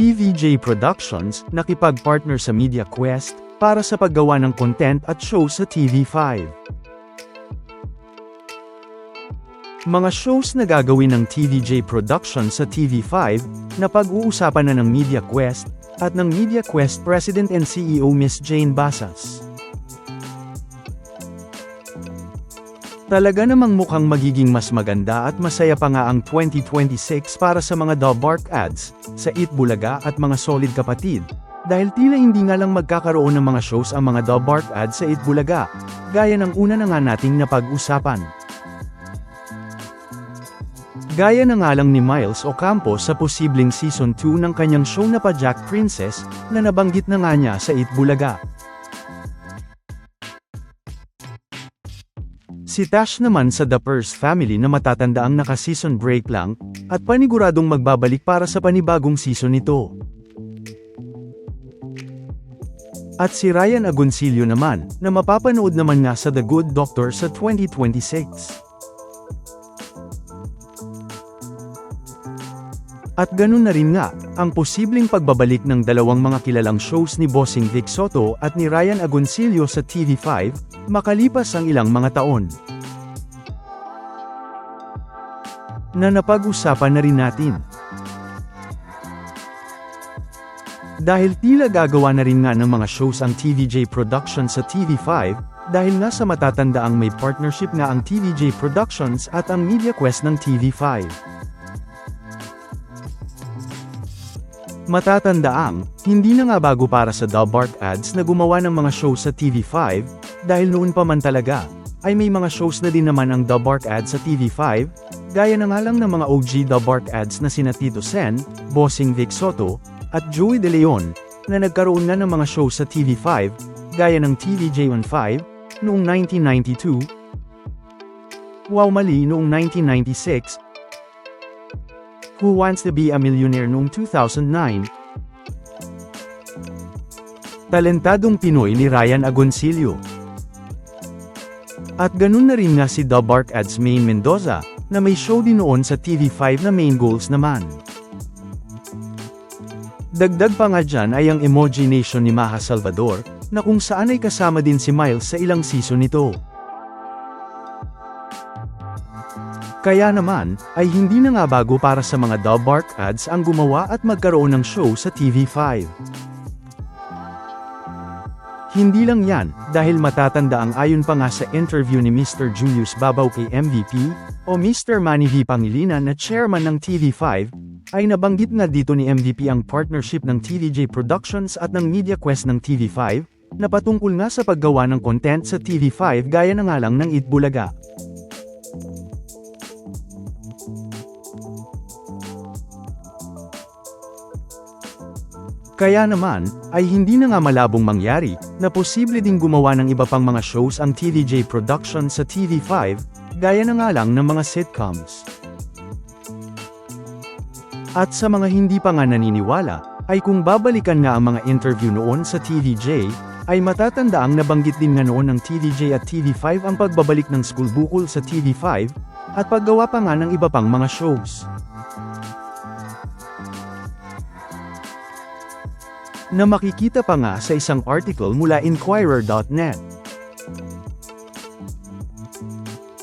TVJ Productions nakipag-partner sa Media Quest para sa paggawa ng content at show sa TV5. Mga shows na gagawin ng TVJ Productions sa TV5 na pag-uusapan na ng Media Quest at ng Media Quest President and CEO Ms. Jane Basas. Talaga namang mukhang magiging mas maganda at masaya pa nga ang 2026 para sa mga Dabark ads, sa Eat Bulaga at mga Solid Kapatid, dahil tila hindi nga lang magkakaroon ng mga shows ang mga Dabark ads sa Eat Bulaga, gaya ng una na nga nating napag-usapan. Gaya na nga lang ni Miles Ocampo sa posibleng Season 2 ng kanyang show na pa Jack Princess, na nabanggit na nga niya sa Eat Bulaga. Si Tash naman sa The Purse Family na matatandaang naka-season break lang, at paniguradong magbabalik para sa panibagong season nito. At si Ryan Agoncillo naman, na mapapanood naman nga sa The Good Doctor sa 2026. At ganun na rin nga, ang posibleng pagbabalik ng dalawang mga kilalang shows ni Bossing Vic Soto at ni Ryan Agoncillo sa TV5, makalipas ang ilang mga taon. Na napag-usapan na rin natin. Dahil tila gagawa na rin nga ng mga shows ang TVJ Productions sa TV5, dahil nga sa matatandaang may partnership nga ang TVJ Productions at ang Media Quest ng TV5. Matatandaang, hindi na nga bago para sa Dabark ads na gumawa ng mga shows sa TV5, dahil noon pa man talaga, ay may mga shows na din naman ang Dabark ads sa TV5, gaya na nga lang ng mga OG Dabark ads na sina Tito Sen, Bossing Vic Soto, at Joey De Leon, na nagkaroon nga ng mga shows sa TV5, gaya ng TVJ15, noong 1992, Wow Mali noong 1996, Who Wants to Be a Millionaire noong 2009, Talentadong Pinoy ni Ryan Agoncillo. At ganun na rin nga si Dabark ads Maine Mendoza, na may show din noon sa TV5 na Main Goals naman. Dagdag pa nga dyan ay ang Emoji Nation ni Maha Salvador, na kung saan ay kasama din si Miles sa ilang season nito. Kaya naman, ay hindi na nga bago para sa mga Dabark ads ang gumawa at magkaroon ng show sa TV5. Hindi lang yan, dahil matatanda ang ayon pa nga sa interview ni Mr. Julius Babaw kay MVP, o Mr. Manny V. Pangilinan na chairman ng TV5, ay nabanggit nga dito ni MVP ang partnership ng TVJ Productions at ng Media Quest ng TV5, na patungkol nga sa paggawa ng content sa TV5 gaya na nga lang ng Eat Bulaga. Kaya naman, ay hindi na nga malabong mangyari, na posible ding gumawa ng iba pang mga shows ang TVJ Productions sa TV5, gaya na nga lang ng mga sitcoms. At sa mga hindi pa nga naniniwala, ay kung babalikan nga ang mga interview noon sa TVJ, ay matatandaang nabanggit din nga noon ng TVJ at TV5 ang pagbabalik ng School Bukol sa TV5, at paggawa pa nga ng iba pang mga shows. Na makikita pa nga sa isang article mula Inquirer.net.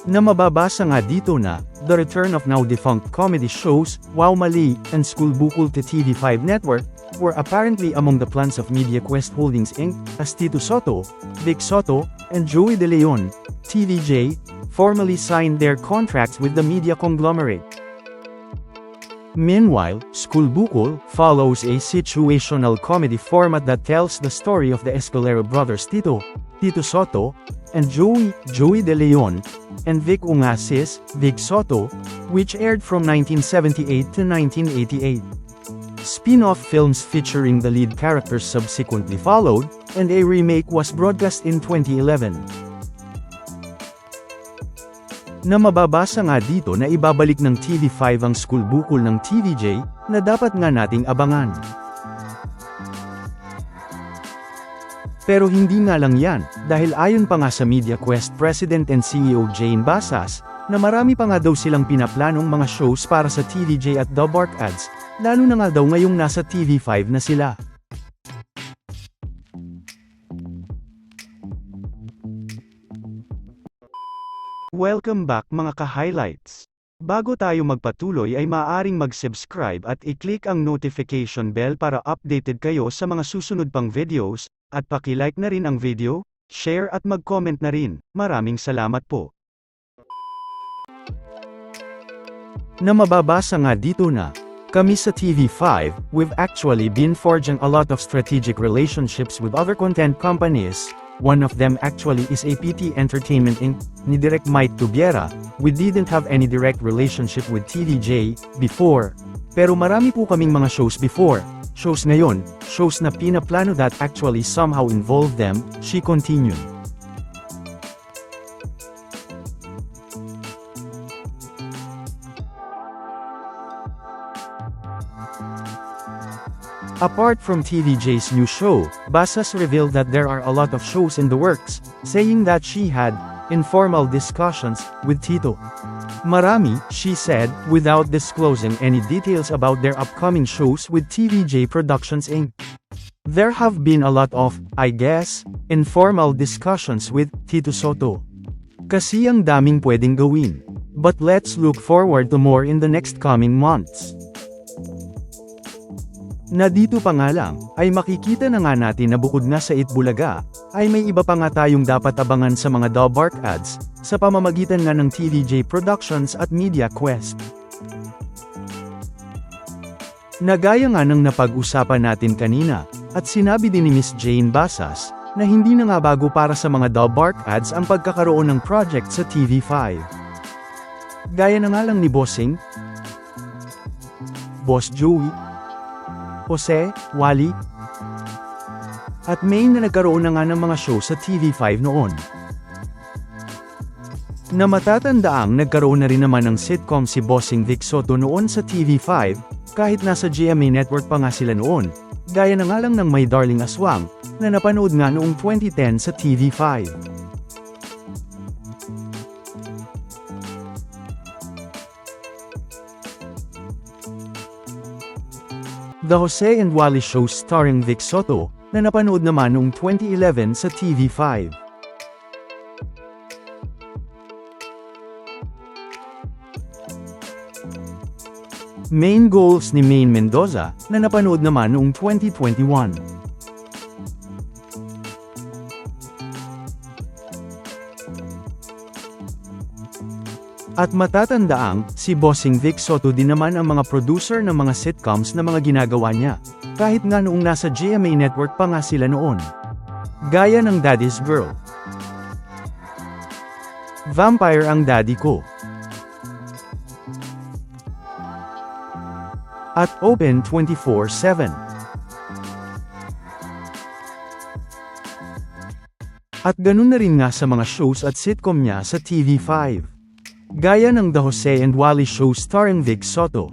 Na mababasa nga dito na, the return of now-defunct comedy shows, Wow Mali, and School Bukol to TV5 Network, were apparently among the plans of Media Quest Holdings Inc., as Tito Soto, Vic Soto, and Joey De Leon, TVJ, formally signed their contracts with the media conglomerate. Meanwhile, School Bukol follows a situational comedy format that tells the story of the Escalera brothers Tito Soto, and Joey De Leon, and Vic Ungasis, Vic Soto, which aired from 1978 to 1988. Spin-off films featuring the lead characters subsequently followed, and a remake was broadcast in 2011. Na mababasa nga dito na ibabalik ng TV5 ang School Bukol ng TVJ, na dapat nga nating abangan. Pero hindi nga lang yan, dahil ayon pa nga sa Media Quest President and CEO Jane Basas, na marami pa nga daw silang pinaplanong mga shows para sa TVJ at The Bark Ads, lalo na nga daw ngayong nasa TV5 na sila. Welcome back mga ka-highlights. Bago tayo magpatuloy ay maaaring mag-subscribe at i-click ang notification bell para updated kayo sa mga susunod pang videos, at paki-like na rin ang video, share at mag-comment na rin. Maraming salamat po. Na mababasa nga dito na, kami sa TV5, we've actually been forging a lot of strategic relationships with other content companies. One of them actually is APT Entertainment Inc., ni Direk Mike Tubiera. We didn't have any direct relationship with TVJ before. Pero marami po kaming mga shows before. Shows ngayon, shows na pinaplano that actually somehow involve them, she continued. Apart from TVJ's new show, Basas revealed that there are a lot of shows in the works, saying that she had informal discussions with Tito. Marami, she said, without disclosing any details about their upcoming shows with TVJ Productions Inc. There have been a lot of, I guess, informal discussions with Tito Sotto. Kasi ang daming pwedeng gawin. But let's look forward to more in the next coming months. Na dito pa nga lang, ay makikita na nga natin na bukod nga sa Itbulaga, ay may iba pa nga tayong dapat abangan sa mga The Bark Ads, sa pamamagitan nga ng TVJ Productions at Media Quest. Nagaya nga ng napag-usapan natin kanina, at sinabi din ni Miss Jane Basas, na hindi na nga bago para sa mga The Bark Ads ang pagkakaroon ng project sa TV5. Gaya na nga lang ni Bossing, Boss Joey, Jose, Wally, at Maine na nagkaroon na nga ng mga show sa TV5 noon. Na matatandaang nagkaroon na rin naman ng sitcom si Bossing Vic Sotto noon sa TV5, kahit nasa GMA Network pa nga sila noon, gaya na nga lang ng My Darling Aswang, na napanood nga noong 2010 sa TV5. The Jose and Wally Show starring Vic Sotto, na napanood naman noong 2011 sa TV5. Main Goals ni Maine Mendoza, na napanood naman noong 2021. At matatandaang, si Bossing Vic Sotto din naman ang mga producer ng mga sitcoms na mga ginagawa niya, kahit nga noong nasa GMA Network pa nga sila noon. Gaya ng Daddy's Girl, Vampire ang Daddy Ko, at Open 24/7. At ganun na rin nga sa mga shows at sitcom niya sa TV5. Gaya ng The Jose and Wally Show starring Vic Sotto.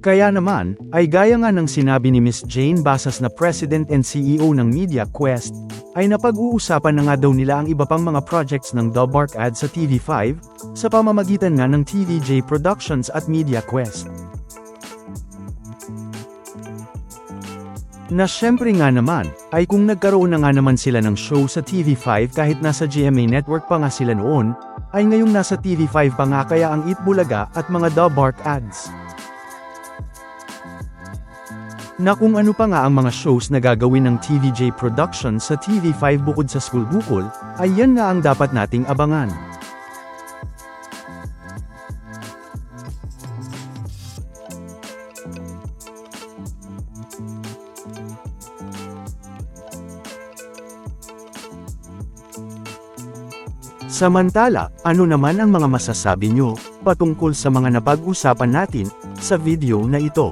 Kaya naman, ay gaya nga ng sinabi ni Miss Jane Basas na President and CEO ng Media Quest, ay napag-uusapan na nga daw nila ang iba pang mga projects ng The Bark Ads sa TV5, sa pamamagitan nga ng TVJ Productions at Media Quest. Na syempre nga naman, ay kung nagkaroon na nga naman sila ng show sa TV5 kahit nasa GMA Network pa nga sila noon, ay ngayong nasa TV5 pa nga kaya ang Itbulaga at mga The Bark Ads. Na kung ano pa nga ang mga shows na gagawin ng TVJ Productions sa TV5 bukod sa School Bukol, ay yan nga ang dapat nating abangan. Samantala, ano naman ang mga masasabi nyo patungkol sa mga napag-usapan natin sa video na ito?